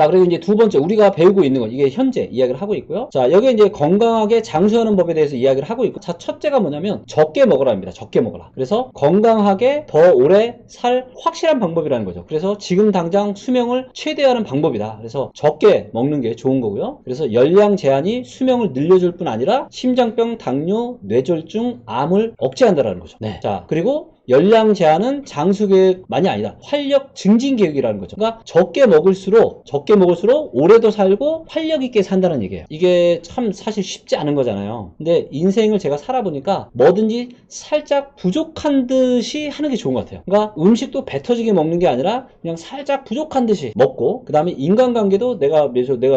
자, 그리고 이제 두 번째 우리가 배우고 있는 건 이게 현재 이야기를 하고 있고요. 자, 여기 이제 건강하게 장수하는 법에 대해서 이야기를 하고 있고, 자, 첫째가 뭐냐면 적게 먹으라입니다. 적게 먹어라. 그래서 건강하게 더 오래 살 확실한 방법이라는 거죠. 그래서 지금 당장 수명을 최대화하는 방법이다. 그래서 적게 먹는 게 좋은 거고요. 그래서 열량 제한이 수명을 늘려줄 뿐 아니라 심장병, 당뇨, 뇌졸중, 암을 억제한다는 거죠. 네. 자, 그리고 열량 제한은 장수 계획만이 아니다. 활력 증진 계획이라는 거죠. 그러니까 적게 먹을수록 오래도 살고 활력 있게 산다는 얘기예요. 이게 참 사실 쉽지 않은 거잖아요. 근데 인생을 제가 살아보니까 뭐든지 살짝 부족한 듯이 하는 게 좋은 것 같아요. 그러니까 음식도 배 터지게 먹는 게 아니라 그냥 살짝 부족한 듯이 먹고, 그 다음에 인간관계도 내가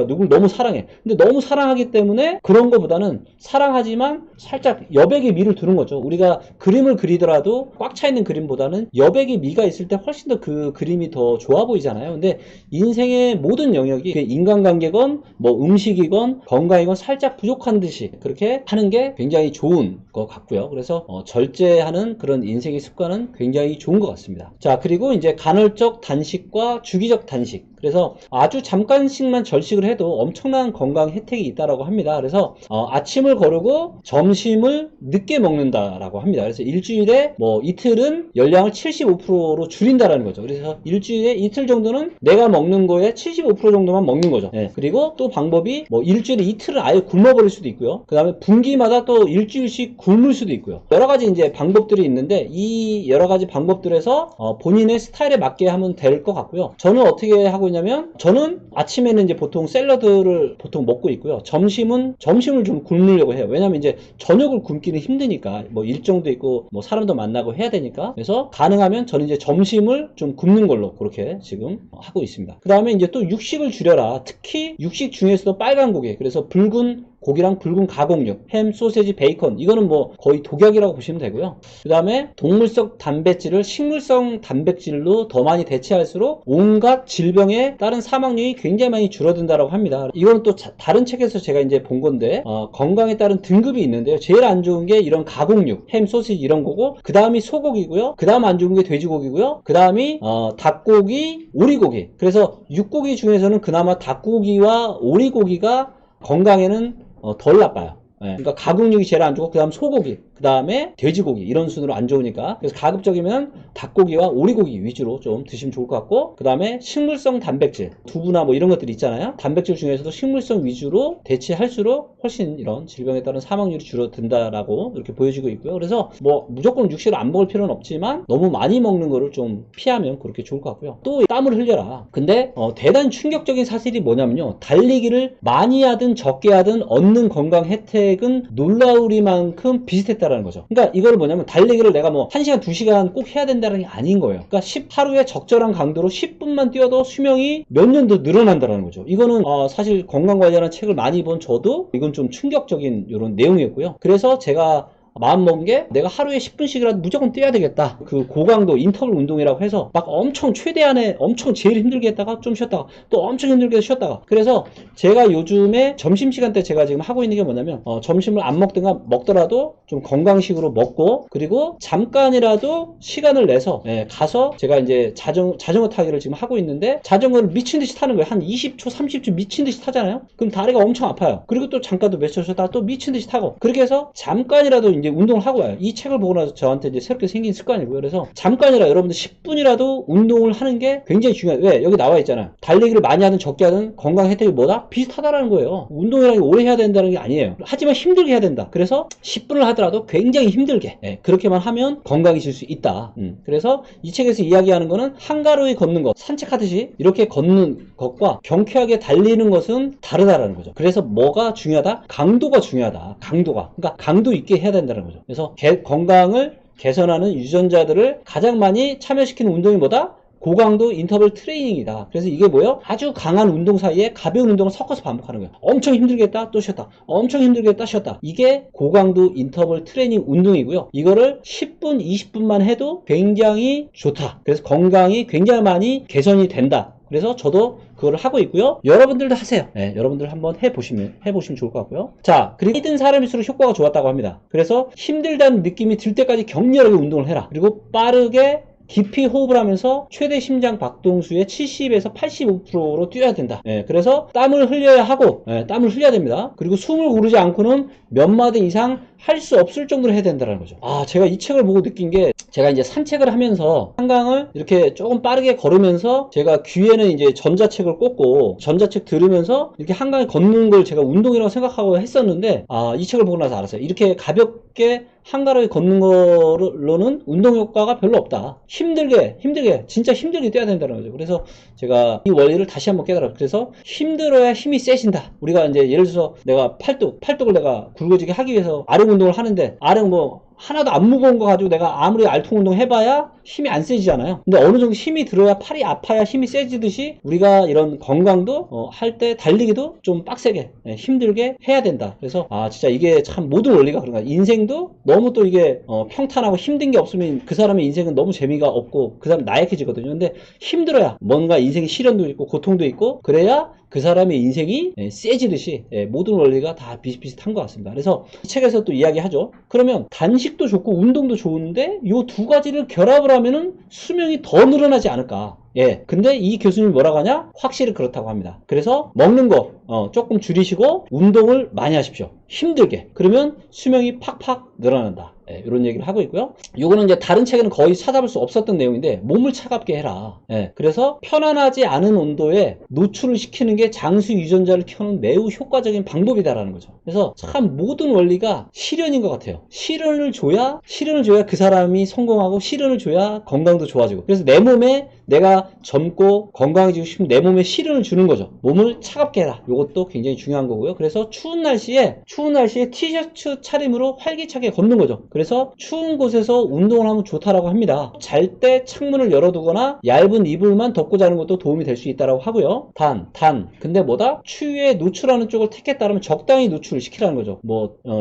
누굴 너무 사랑해. 근데 너무 사랑하기 때문에 그런 거보다는 사랑하지만 살짝 여백의 미를 두는 거죠. 우리가 그림을 그리더라도 꽉 차 있는 그림보다는 여백의 미가 있을 때 훨씬 더 그 그림이 더 좋아 보이잖아요. 근데 인생의 모든 영역이 인간관계건 뭐 음식이건 건강이건 살짝 부족한 듯이 그렇게 하는 게 굉장히 좋은 것 같고요. 그래서 절제하는 그런 인생의 습관은 굉장히 좋은 것 같습니다. 자, 그리고 이제 간헐적 단식과 주기적 단식. 그래서 아주 잠깐씩만 절식을 해도 엄청난 건강 혜택이 있다라고 합니다. 그래서 아침을 거르고 점심을 늦게 먹는다라고 합니다. 그래서 일주일에 뭐 이틀은 열량을 75%로 줄인다라는 거죠. 그래서 일주일에 이틀 정도는 내가 먹는 거에 75% 정도만 먹는 거죠. 네. 그리고 또 방법이 뭐 일주일에 이틀은 아예 굶어버릴 수도 있고요. 그 다음에 분기마다 또 일주일씩 굶을 수도 있고요. 여러 가지 이제 방법들이 있는데 이 여러 가지 방법들에서 본인의 스타일에 맞게 하면 될 것 같고요. 저는 어떻게 하고 있냐면, 저는 아침에는 이제 보통 샐러드를 보통 먹고 있고요. 점심을 좀 굶으려고 해요. 왜냐면 이제 저녁을 굶기는 힘드니까, 뭐 일정도 있고 뭐 사람도 만나고 해야 되니까. 그래서 가능하면 저는 이제 점심을 좀 굶는 걸로 그렇게 지금 하고 있습니다. 그 다음에 이제 또 육식을 줄여라. 특히 육식 중에서도 빨간 고기, 그래서 붉은 고기랑 붉은 가공육, 햄, 소세지, 베이컨, 이거는 뭐 거의 독약이라고 보시면 되고요. 그 다음에 동물성 단백질을 식물성 단백질로 더 많이 대체할수록 온갖 질병에 따른 사망률이 굉장히 많이 줄어든다고 합니다. 이거는 또 다른 책에서 제가 이제 본 건데, 건강에 따른 등급이 있는데요. 제일 안 좋은 게 이런 가공육, 햄, 소시지 이런 거고, 그 다음이 소고기고요. 그 다음 안 좋은 게 돼지고기고요. 그 다음이 닭고기, 오리고기. 그래서 육고기 중에서는 그나마 닭고기와 오리고기가 건강에는 덜 나빠요. 네. 그러니까 가공육이 제일 안 좋고, 그 다음 소고기, 그 다음에 돼지고기, 이런 순으로 안 좋으니까. 그래서 가급적이면 닭고기와 오리고기 위주로 좀 드시면 좋을 것 같고, 그 다음에 식물성 단백질, 두부나 뭐 이런 것들이 있잖아요. 단백질 중에서도 식물성 위주로 대체할수록 훨씬 이런 질병에 따른 사망률이 줄어든다라고 이렇게 보여지고 있고요. 그래서 뭐 무조건 육식을 안 먹을 필요는 없지만 너무 많이 먹는 거를 좀 피하면 그렇게 좋을 것 같고요. 또 땀을 흘려라. 근데 대단히 충격적인 사실이 뭐냐면요, 달리기를 많이 하든 적게 하든 얻는 건강 혜택은 놀라우리만큼 비슷했다라는 거죠. 그러니까 이걸 뭐냐면, 달리기를 내가 뭐 1시간 2시간 꼭 해야 된다는 게 아닌 거예요. 그러니까 하루에 적절한 강도로 10분만 뛰어도 수명이 몇 년 더 늘어난다는 거죠. 이거는 사실 건강 관련한 책을 많이 본 저도 이건 좀 충격적인 이런 내용이었고요. 그래서 제가 마음 먹은 게, 내가 하루에 10분씩이라도 무조건 뛰어야 되겠다. 그 고강도 인터벌 운동이라고 해서 막 엄청 최대한에 엄청 제일 힘들게 했다가 좀 쉬었다가 또 엄청 힘들게 쉬었다가. 그래서 제가 요즘에 점심시간 때 제가 지금 하고 있는 게 뭐냐면, 점심을 안 먹든가 먹더라도 좀 건강식으로 먹고, 그리고 잠깐이라도 시간을 내서 가서 제가 이제 자전거 타기를 지금 하고 있는데, 자전거를 미친듯이 타는 거예요. 한 20초 30초 미친듯이 타잖아요. 그럼 다리가 엄청 아파요. 그리고 또 잠깐 또 몇 초 쉬었다가 또 미친듯이 타고, 그렇게 해서 잠깐이라도 이제 운동을 하고 와요. 이 책을 보고 나서 저한테 이제 새롭게 생긴 습관이고요. 그래서 잠깐이라, 여러분들 10분이라도 운동을 하는 게 굉장히 중요해요. 왜? 여기 나와 있잖아요. 달리기를 많이 하든 적게 하든 건강 혜택이 뭐다? 비슷하다라는 거예요. 운동이라는 게 오래 해야 된다는 게 아니에요. 하지만 힘들게 해야 된다. 그래서 10분을 하더라도 굉장히 힘들게, 그렇게만 하면 건강해질 수 있다. 그래서 이 책에서 이야기하는 거는 한가로이 걷는 것, 산책하듯이 이렇게 걷는 것과 경쾌하게 달리는 것은 다르다라는 거죠. 그래서 뭐가 중요하다? 강도가 중요하다. 강도가. 그러니까 강도 있게 해야 된다는 거죠. 그래서 건강을 개선하는 유전자들을 가장 많이 참여시키는 운동이 뭐다? 고강도 인터벌 트레이닝이다. 그래서 이게 뭐예요? 아주 강한 운동 사이에 가벼운 운동을 섞어서 반복하는 거예요. 엄청 힘들겠다 또 쉬었다, 엄청 힘들겠다 쉬었다. 이게 고강도 인터벌 트레이닝 운동이고요. 이거를 10분 20분만 해도 굉장히 좋다. 그래서 건강이 굉장히 많이 개선이 된다. 그래서 저도 그거를 하고 있고요. 여러분들도 하세요. 여러분들 한번 해보시면 좋을 것 같고요. 자, 그리고 힘든 사람일수록 효과가 좋았다고 합니다. 그래서 힘들다는 느낌이 들 때까지 격렬하게 운동을 해라. 그리고 빠르게 깊이 호흡을 하면서 최대 심장 박동수의 70에서 85%로 뛰어야 된다. 그래서 땀을 흘려야 하고, 땀을 흘려야 됩니다. 그리고 숨을 고르지 않고는 몇 마디 이상 할 수 없을 정도로 해야 된다는 거죠. 제가 이 책을 보고 느낀 게, 제가 이제 산책을 하면서 한강을 이렇게 조금 빠르게 걸으면서 제가 귀에는 이제 전자책을 꽂고 전자책 들으면서 이렇게 한강에 걷는 걸 제가 운동이라고 생각하고 했었는데, 이 책을 보고 나서 알았어요. 이렇게 가볍게 한가하게 걷는 거로는 운동 효과가 별로 없다. 힘들게 진짜 힘들게 뛰어야 된다는 거죠. 그래서 제가 이 원리를 다시 한번 깨달았어요. 그래서 힘들어야 힘이 세진다. 우리가 이제 예를 들어서 내가 팔뚝을 내가 굵어지게 하기 위해서 아령 운동을 하는데, 아령 뭐 하나도 안 무거운 거 가지고 내가 아무리 알통 운동 해봐야 힘이 안 세지잖아요. 근데 어느 정도 힘이 들어야, 팔이 아파야 힘이 세지듯이 우리가 이런 건강도 할 때 달리기도 좀 빡세게 힘들게 해야 된다. 그래서 진짜 이게 참 모든 원리가 그런가. 인생도 너무 또 이게 평탄하고 힘든 게 없으면 그 사람의 인생은 너무 재미가 없고 그 사람 나약해지거든요. 근데 힘들어야 뭔가 인생의 시련도 있고 고통도 있고, 그래야 그 사람의 인생이 세지듯이 모든 원리가 다 비슷비슷한 것 같습니다. 그래서 이 책에서 또 이야기하죠. 그러면 단식도 좋고 운동도 좋은데 이 두 가지를 결합을 하면은 수명이 더 늘어나지 않을까. 근데 이 교수님이 뭐라고 하냐? 확실히 그렇다고 합니다. 그래서 먹는 거 조금 줄이시고 운동을 많이 하십시오. 힘들게. 그러면 수명이 팍팍 늘어난다. 이런 얘기를 하고 있고요. 요거는 이제 다른 책에는 거의 찾아볼 수 없었던 내용인데, 몸을 차갑게 해라. 그래서 편안하지 않은 온도에 노출을 시키는 게 장수 유전자를 키우는 매우 효과적인 방법이다라는 거죠. 그래서 참 모든 원리가 실현인 것 같아요. 실현을 줘야 그 사람이 성공하고, 실현을 줘야 건강도 좋아지고. 그래서 내 몸에 내가 젊고 건강해지고 싶으면 내 몸에 실현을 주는 거죠. 몸을 차갑게 해라. 요것도 굉장히 중요한 거고요. 그래서 추운 날씨에 티셔츠 차림으로 활기차게 걷는 거죠. 그래서 추운 곳에서 운동을 하면 좋다라고 합니다. 잘 때 창문을 열어두거나 얇은 이불만 덮고 자는 것도 도움이 될 수 있다라고 하고요. 근데 뭐다? 추위에 노출하는 쪽을 택했다면 적당히 노출을 시키라는 거죠.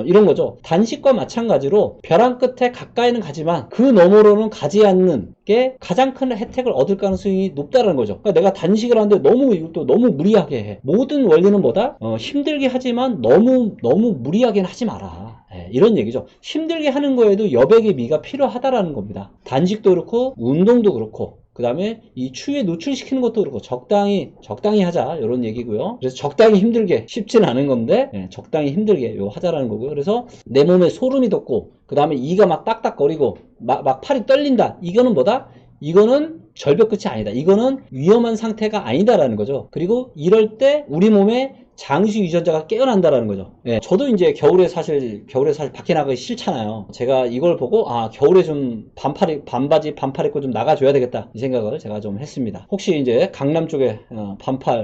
이런 거죠. 단식과 마찬가지로 벼랑 끝에 가까이는 가지만 그 너머로는 가지 않는 게 가장 큰 혜택을 얻을 가능성이 높다는 거죠. 그러니까 내가 단식을 하는데 이것도 너무 무리하게 해. 모든 원리는 뭐다? 힘들게 하지만 너무 무리하게는 하지 마라. 이런 얘기죠. 힘들게 하는 거에도 여백의 미가 필요하다라는 겁니다. 단식도 그렇고 운동도 그렇고, 그 다음에 이 추위에 노출시키는 것도 그렇고 적당히 하자, 이런 얘기고요. 그래서 적당히 힘들게, 쉽진 않은 건데 적당히 힘들게 하자라는 거고요. 그래서 내 몸에 소름이 돋고, 그 다음에 이가 막 딱딱거리고 막 팔이 떨린다. 이거는 뭐다? 이거는 절벽 끝이 아니다. 이거는 위험한 상태가 아니다라는 거죠. 그리고 이럴 때 우리 몸에 장수 유전자가 깨어난다라는 거죠. 저도 이제 겨울에 사실 밖에 나가기 싫잖아요. 제가 이걸 보고 겨울에 좀 반바지 반팔 입고 좀 나가줘야 되겠다, 이 생각을 제가 좀 했습니다. 혹시 이제 강남 쪽에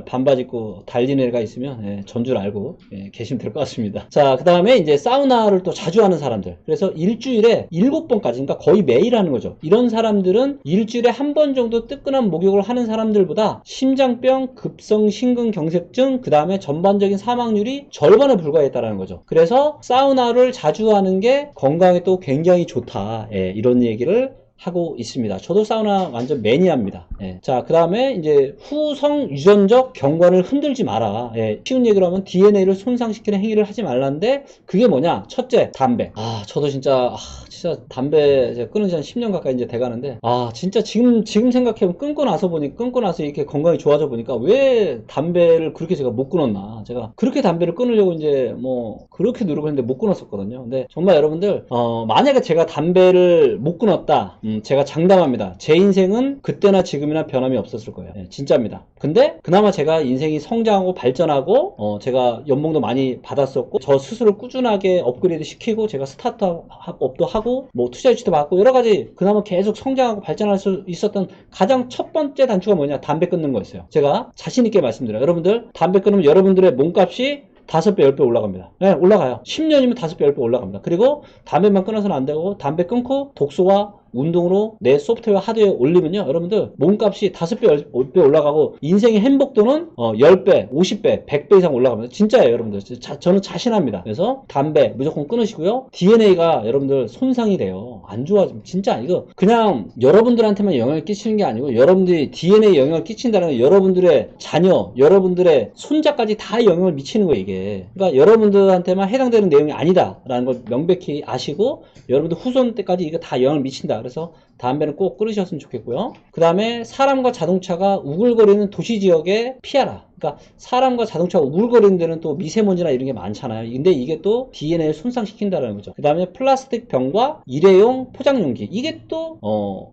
반바지 입고 달리는 애가 있으면 전줄 알고 계시면 될 것 같습니다. 자, 그 다음에 이제 사우나를 또 자주 하는 사람들, 그래서 일주일에 7번까지, 그러니까 거의 매일 하는 거죠. 이런 사람들은 일주일에 한 번 정도 뜨끈한 목욕을 하는 사람들보다 심장병, 급성 심근경색증, 그 다음에 전반적인 사망률이 절반에 불과했다는 거죠. 그래서 사우나를 자주 하는 게 건강에 또 굉장히 좋다, 이런 얘기를 하고 있습니다. 저도 사우나 완전 매니아입니다. 자, 그 다음에 이제 후성 유전적 경관을 흔들지 마라. 쉬운 얘기로 하면 DNA를 손상시키는 행위를 하지 말라는데, 그게 뭐냐? 첫째, 담배. 저도 진짜 담배 제가 끊은 지 한 10년 가까이 이제 돼가는데, 진짜 지금 생각해보면 끊고 나서 이렇게 건강이 좋아져 보니까 왜 담배를 그렇게 제가 못 끊었나. 제가 그렇게 담배를 끊으려고 이제 그렇게 노력했는데 못 끊었었거든요. 근데 정말 여러분들, 만약에 제가 담배를 못 끊었다, 제가 장담합니다. 제 인생은 그때나 지금이나 변함이 없었을 거예요. 진짜입니다. 근데 그나마 제가 인생이 성장하고 발전하고, 제가 연봉도 많이 받았었고, 저 스스로 꾸준하게 업그레이드 시키고, 제가 스타트업도 하고, 투자 유치도 받고, 여러 가지 그나마 계속 성장하고 발전할 수 있었던 가장 첫 번째 단추가 뭐냐? 담배 끊는 거였어요. 제가 자신있게 말씀드려요. 여러분들, 담배 끊으면 여러분들의 몸값이 5배, 10배 올라갑니다. 올라가요. 10년이면 5배, 10배 올라갑니다. 그리고 담배만 끊어서는 안 되고, 담배 끊고 독서와 운동으로 내 소프트웨어 하드웨어 올리면요, 여러분들 몸값이 5배, 10배 올라가고, 인생의 행복도는 10배, 50배, 100배 이상 올라갑니다. 진짜예요, 여러분들. 저는 자신합니다. 그래서 담배 무조건 끊으시고요. DNA가 여러분들 손상이 돼요. 안 좋아지면 진짜 이거 그냥 여러분들한테만 영향을 끼치는 게 아니고, 여러분들이 DNA에 영향을 끼친다는 건 여러분들의 자녀, 여러분들의 손자까지 다 영향을 미치는 거예요, 이게. 그러니까 여러분들한테만 해당되는 내용이 아니다라는 걸 명백히 아시고, 여러분들 후손 때까지 이거 다 영향을 미친다. 그래서 담배는 꼭 끊으셨으면 좋겠고요. 그 다음에 사람과 자동차가 우글거리는 도시 지역에 피하라. 그러니까 사람과 자동차가 우글거리는 데는 또 미세먼지나 이런 게 많잖아요. 근데 이게 또 DNA를 손상시킨다는 거죠. 그 다음에 플라스틱 병과 일회용 포장용기, 이게 또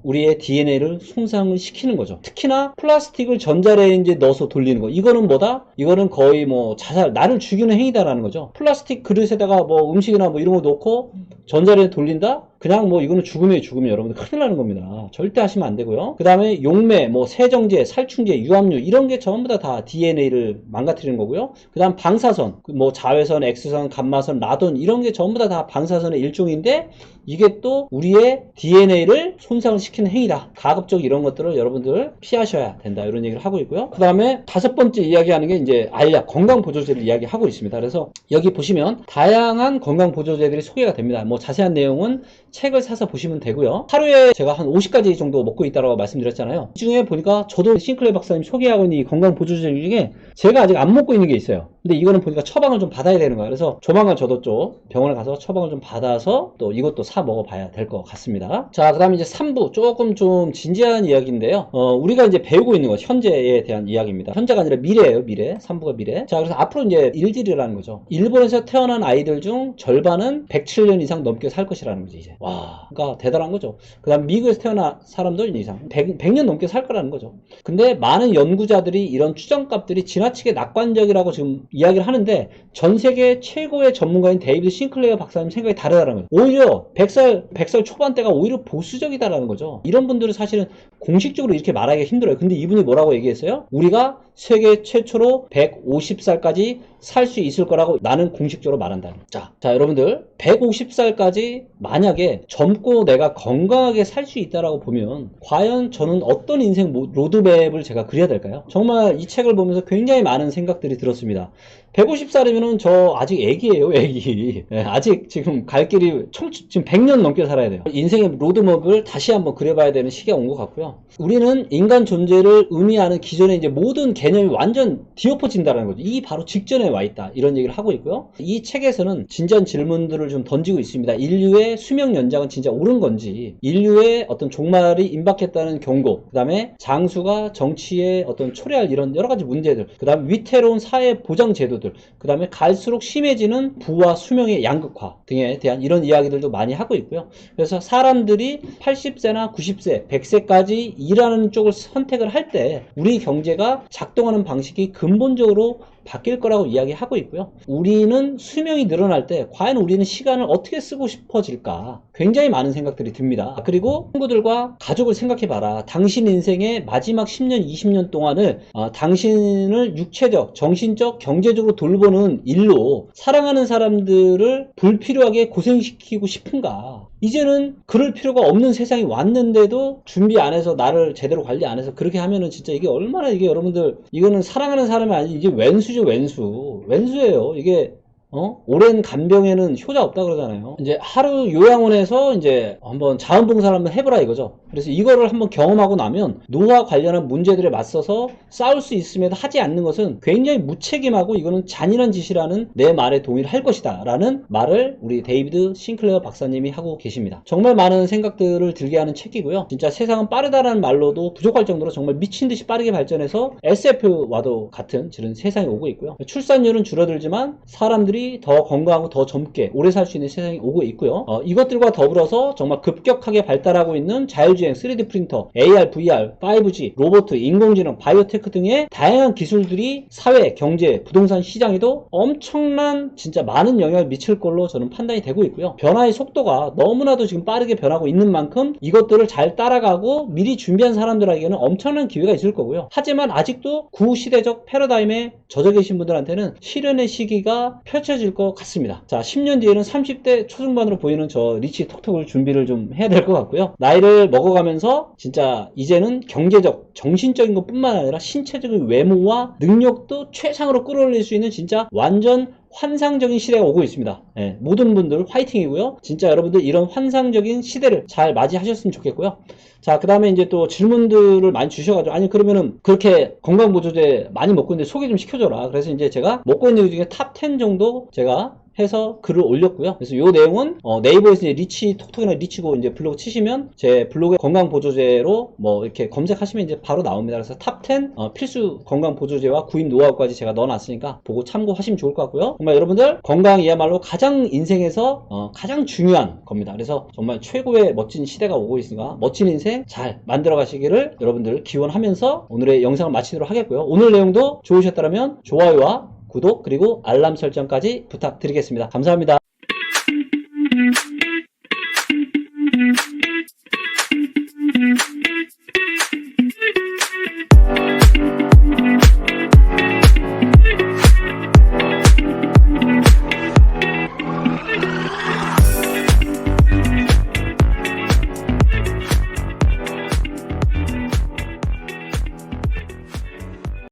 우리의 DNA를 손상을 시키는 거죠. 특히나 플라스틱을 전자레인지에 넣어서 돌리는 거, 이거는 뭐다? 이거는 거의 뭐 자살, 나를 죽이는 행위다라는 거죠. 플라스틱 그릇에다가 뭐 음식이나 뭐 이런 거 넣고 전자레인지에 돌린다? 그냥 뭐 이거는 죽음이에요. 죽음이 여러분들 큰일 나는 겁니다. 절대 하시면 안 되고요. 그 다음에 용매, 뭐 세정제, 살충제, 유압류 이런 게 전부 다 DNA를 망가뜨리는 거고요. 그 다음 방사선, 뭐 자외선, X선, 감마선, 라돈 이런 게 전부 다 방사선의 일종인데 이게 또 우리의 DNA를 손상을 시키는 행위다. 가급적 이런 것들을 여러분들 피하셔야 된다. 이런 얘기를 하고 있고요. 그 다음에 다섯 번째 이야기하는 게 이제 알약, 건강보조제를 이야기하고 있습니다. 그래서 여기 보시면 다양한 건강보조제들이 소개가 됩니다. 뭐 자세한 내용은 책을 사서 보시면 되고요. 하루에 제가 한 50가지 정도 먹고 있다고 말씀드렸잖아요. 이 중에 보니까 저도 싱클레어 박사님 소개하고 있는 이 건강보조제 중에 제가 아직 안 먹고 있는 게 있어요. 근데 이거는 보니까 처방을 좀 받아야 되는 거예요. 그래서 조만간 저도 좀 병원에 가서 처방을 좀 받아서 또 이것도 사 먹어봐야 될 것 같습니다. 자, 그 다음에 이제 3부 조금 좀 진지한 이야기인데요. 우리가 이제 배우고 있는 것, 현재에 대한 이야기입니다. 현재가 아니라 미래예요. 미래. 3부가 미래. 자, 그래서 앞으로 이제 일들이라는 거죠. 일본에서 태어난 아이들 중 절반은 107년 이상 넘게 살 것이라는 거지 이제. 와, 그러니까 대단한 거죠. 그 다음 미국에서 태어난 사람도 이상 100년 넘게 살 거라는 거죠. 근데 많은 연구자들이 이런 추정값들이 지나치게 낙관적이라고 지금 이야기를 하는데 전 세계 최고의 전문가인 데이비드 싱클레어 박사님 생각이 다르다는 거예요. 오히려 100살 초반대가 오히려 보수적이다라는 거죠. 이런 분들은 사실은 공식적으로 이렇게 말하기가 힘들어요. 근데 이분이 뭐라고 얘기했어요? 우리가 세계 최초로 150살까지 살 수 있을 거라고 나는 공식적으로 말한다. 자, 여러분들 150살까지 만약에 젊고 내가 건강하게 살 수 있다라고 보면 과연 저는 어떤 인생 로드맵을 제가 그려야 될까요? 정말 이 책을 보면서 굉장히 많은 생각들이 들었습니다. 150살이면은 저 아직 애기예요, 애기. 네, 아직 지금 갈 길이 지금 100년 넘게 살아야 돼요. 인생의 로드맵을 다시 한번 그려봐야 되는 시기가 온 것 같고요. 우리는 인간 존재를 의미하는 기존의 이제 모든 개념이 완전 뒤엎어진다는 거죠. 이 바로 직전에 와 있다. 이런 얘기를 하고 있고요. 이 책에서는 진지한 질문들을 좀 던지고 있습니다. 인류의 수명 연장은 진짜 옳은 건지, 인류의 어떤 종말이 임박했다는 경고, 그 다음에 장수가 정치에 어떤 초래할 이런 여러 가지 문제들, 그 다음에 위태로운 사회 보장 제도들, 그 다음에 갈수록 심해지는 부와 수명의 양극화 등에 대한 이런 이야기들도 많이 하고 있고요. 그래서 사람들이 80세나 90세, 100세까지 일하는 쪽을 선택을 할 때 우리 경제가 작동하는 방식이 근본적으로 바뀔 거라고 이야기하고 있고요. 우리는 수명이 늘어날 때 과연 우리는 시간을 어떻게 쓰고 싶어질까? 굉장히 많은 생각들이 듭니다. 그리고 친구들과 가족을 생각해봐라. 당신 인생의 마지막 10년, 20년 동안을 당신을 육체적, 정신적, 경제적으로 돌보는 일로 사랑하는 사람들을 불필요하게 고생시키고 싶은가? 이제는 그럴 필요가 없는 세상이 왔는데도 준비 안 해서 나를 제대로 관리 안 해서 그렇게 하면은 진짜 이게 얼마나 이게 여러분들 이거는 사랑하는 사람이 아니지 이게 왼수죠. 왼수예요. 이게 오랜 간병에는 효자 없다 그러잖아요. 이제 하루 요양원에서 이제 한번 자원봉사를 한번 해보라 이거죠. 그래서 이거를 한번 경험하고 나면 노화 관련한 문제들에 맞서서 싸울 수 있음에도 하지 않는 것은 굉장히 무책임하고 이거는 잔인한 짓이라는 내 말에 동의를 할 것이다 라는 말을 우리 데이비드 싱클레어 박사님이 하고 계십니다. 정말 많은 생각들을 들게 하는 책이고요. 진짜 세상은 빠르다라는 말로도 부족할 정도로 정말 미친듯이 빠르게 발전해서 SF와도 같은 이런 세상이 오고 있고요. 출산율은 줄어들지만 사람들이 더 건강하고 더 젊게 오래 살 수 있는 세상이 오고 있고요. 이것들과 더불어서 정말 급격하게 발달하고 있는 자율주행, 3D 프린터, AR, VR, 5G, 로봇, 인공지능, 바이오테크 등의 다양한 기술들이 사회, 경제, 부동산 시장에도 엄청난 진짜 많은 영향을 미칠 걸로 저는 판단이 되고 있고요. 변화의 속도가 너무나도 지금 빠르게 변하고 있는 만큼 이것들을 잘 따라가고 미리 준비한 사람들에게는 엄청난 기회가 있을 거고요. 하지만 아직도 구시대적 패러다임에 젖어 계신 분들한테는 실현의 시기가 펼쳐질 것 같습니다. 자, 10년 뒤에는 30대 초중반으로 보이는 저 리치 톡톡을 준비를 좀 해야 될 것 같고요. 나이를 먹어가면서 진짜 이제는 경제적, 정신적인 것뿐만 아니라 신체적인 외모와 능력도 최상으로 끌어올릴 수 있는 진짜 완전 환상적인 시대가 오고 있습니다. 네, 모든 분들 화이팅이고요. 진짜 여러분들 이런 환상적인 시대를 잘 맞이하셨으면 좋겠고요. 자, 그 다음에 이제 또 질문들을 많이 주셔가지고, 아니, 그러면은 그렇게 건강보조제 많이 먹고 있는데 소개 좀 시켜줘라. 그래서 이제 제가 먹고 있는 것 중에 탑 10 정도 제가 해서 글을 올렸고요. 그래서 이 내용은 네이버에서 이제 톡톡이나 리치고 이제 블로그 치시면 제 블로그에 건강보조제로 뭐 이렇게 검색하시면 이제 바로 나옵니다. 그래서 탑 10 필수 건강보조제와 구입 노하우까지 제가 넣어놨으니까 보고 참고하시면 좋을 것 같고요. 정말 여러분들 건강이야말로 가장 인생에서 가장 중요한 겁니다. 그래서 정말 최고의 멋진 시대가 오고 있으니까 멋진 인생 잘 만들어 가시기를 여러분들 기원하면서 오늘의 영상을 마치도록 하겠고요. 오늘 내용도 좋으셨다면 좋아요와 구독 그리고 알람 설정까지 부탁드리겠습니다. 감사합니다.